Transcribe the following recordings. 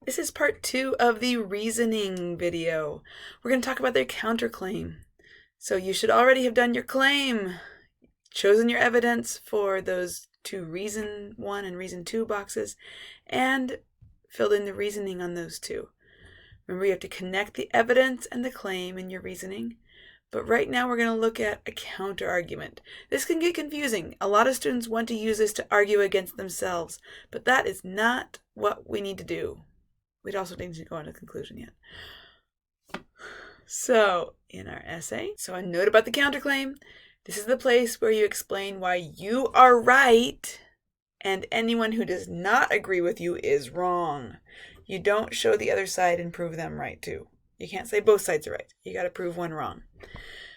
This is part 2 of the reasoning video. We're going to talk about their counterclaim. So you should already have done your claim, chosen your evidence for those two reason 1 and reason 2 boxes, and filled in the reasoning on those two. Remember, you have to connect the evidence and the claim in your reasoning. But right now we're going to look at a counter-argument. This can get confusing. A lot of students want to use this to argue against themselves, but that is not what we need to do. We'd also need to go on to conclusion yet. So, in our essay, a note about the counterclaim. This is the place where you explain why you are right and anyone who does not agree with you is wrong. You don't show the other side and prove them right too. You can't say both sides are right. You got to prove one wrong.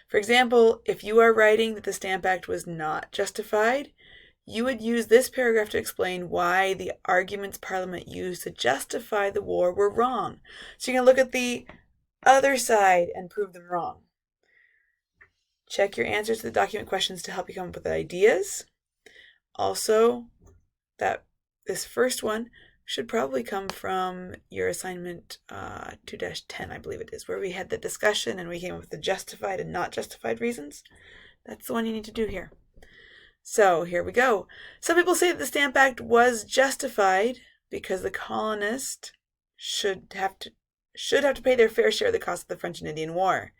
For example, if you are writing that the Stamp Act was not justified, you would use this paragraph to explain why the arguments Parliament used to justify the war were wrong. So you can look at the other side and prove them wrong. Check your answers to the document questions to help you come up with ideas. Also, that this first one should probably come from your assignment 2-10, I believe it is, where we had the discussion and we came up with the justified and not justified reasons. That's the one you need to do here. So here we go. Some people say that the Stamp Act was justified because the colonists should have to pay their fair share of the cost of the French and Indian War.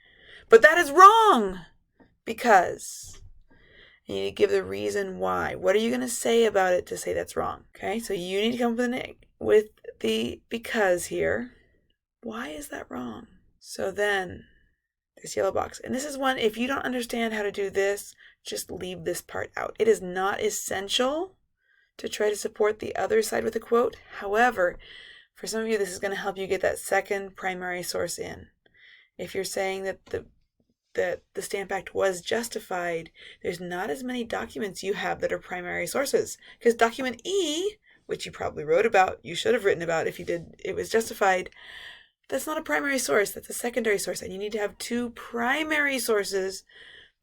But that is wrong, because you need to give the reason why. What are you going to say about it to say that's wrong? Okay, so you need to come up with the because here. Why is that wrong? So then, this yellow box. And this is one, if you don't understand how to do this, just leave this part out. It is not essential to try to support the other side with a quote. However, for some of you, this is going to help you get that second primary source in. If you're saying that the Stamp Act was justified, there's not as many documents you have that are primary sources. Because document E, which you probably wrote about, you should have written about if you did, it was justified, that's not a primary source, that's a secondary source. And you need to have two primary sources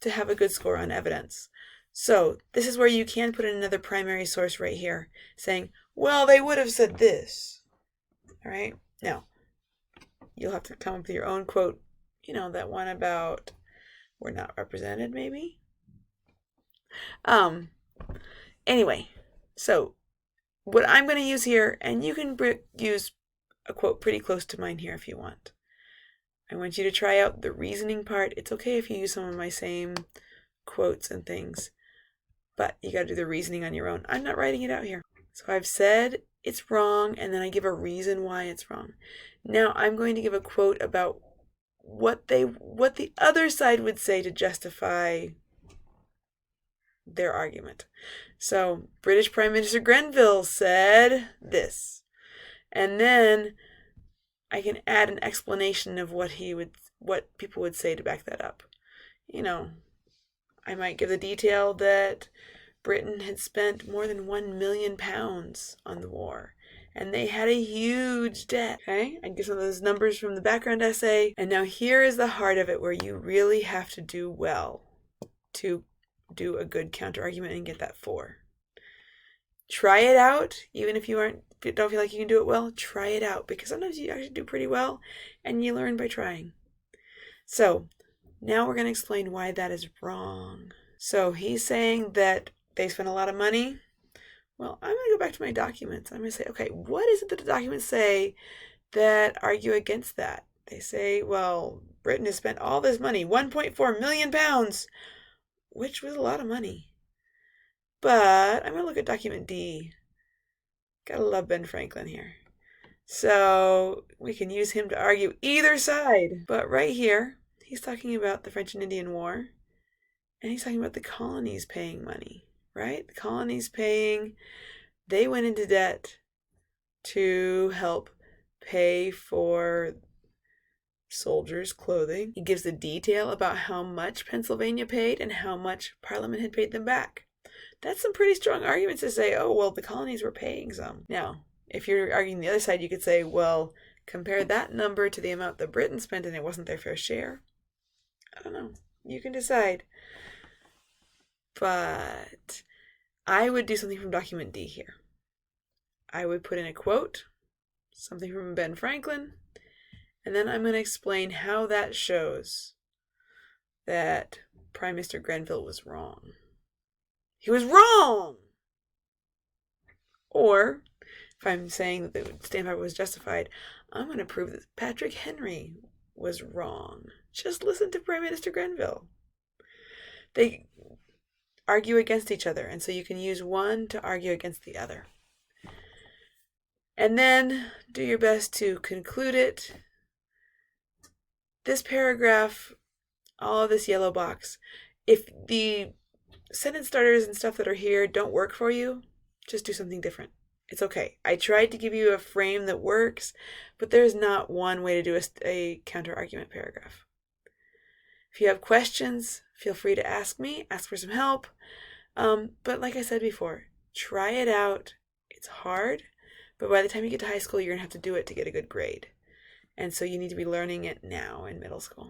to have a good score on evidence. So this is where you can put in another primary source right here, saying, well, they would have said this. All right? Now, you'll have to come up with your own quote, that one about we're not represented, maybe? Anyway, so what I'm going to use here, and you can use a quote pretty close to mine here if you want. I want you to try out the reasoning part. It's okay if you use some of my same quotes and things, but you got to do the reasoning on your own. I'm not writing it out here. So I've said it's wrong, and then I give a reason why it's wrong. Now I'm going to give a quote about what the other side would say to justify their argument. So British Prime Minister Grenville said this, and then I can add an explanation of what people would say to back that up. I might give the detail that Britain had spent more than £1 million on the war, and they had a huge debt. Okay, I give some of those numbers from the background essay, and now here is the heart of it, where you really have to do well to do a good counter argument and get that 4. Try it out, even if you don't feel like you can do it well. Try it out, because sometimes you actually do pretty well, and you learn by trying. So now we're going to explain why that is wrong. So he's saying that they spent a lot of money. Well, I'm going to go back to my documents. I'm going to say, okay, what is it that the documents say that argue against that? They say, well, Britain has spent all this money, £1.4 million, which was a lot of money. But I'm going to look at document D. Gotta love Ben Franklin here. So we can use him to argue either side. But right here, he's talking about the French and Indian War, and he's talking about the colonies paying money, right? The colonies paying, they went into debt to help pay for soldiers' clothing. He gives the detail about how much Pennsylvania paid and how much Parliament had paid them back. That's some pretty strong arguments to say, oh, well, the colonies were paying some. Now, if you're arguing the other side, you could say, well, compare that number to the amount that Britain spent and it wasn't their fair share. I don't know. You can decide. But I would do something from document D here. I would put in a quote something from Ben Franklin, and then I'm going to explain how that shows that Prime Minister Grenville was wrong. He was wrong! Or, if I'm saying that the stamp act was justified, I'm going to prove that Patrick Henry was wrong. Just listen to Prime Minister Grenville. They argue against each other, and so you can use one to argue against the other. And then do your best to conclude it. This paragraph, all of this yellow box, if the sentence starters and stuff that are here don't work for you, just do something different. It's okay. I tried to give you a frame that works, but there's not one way to do a counter-argument paragraph. If you have questions, feel free to ask me, ask for some help. But like I said before, try it out. It's hard, but by the time you get to high school, you're going to have to do it to get a good grade. And so you need to be learning it now in middle school.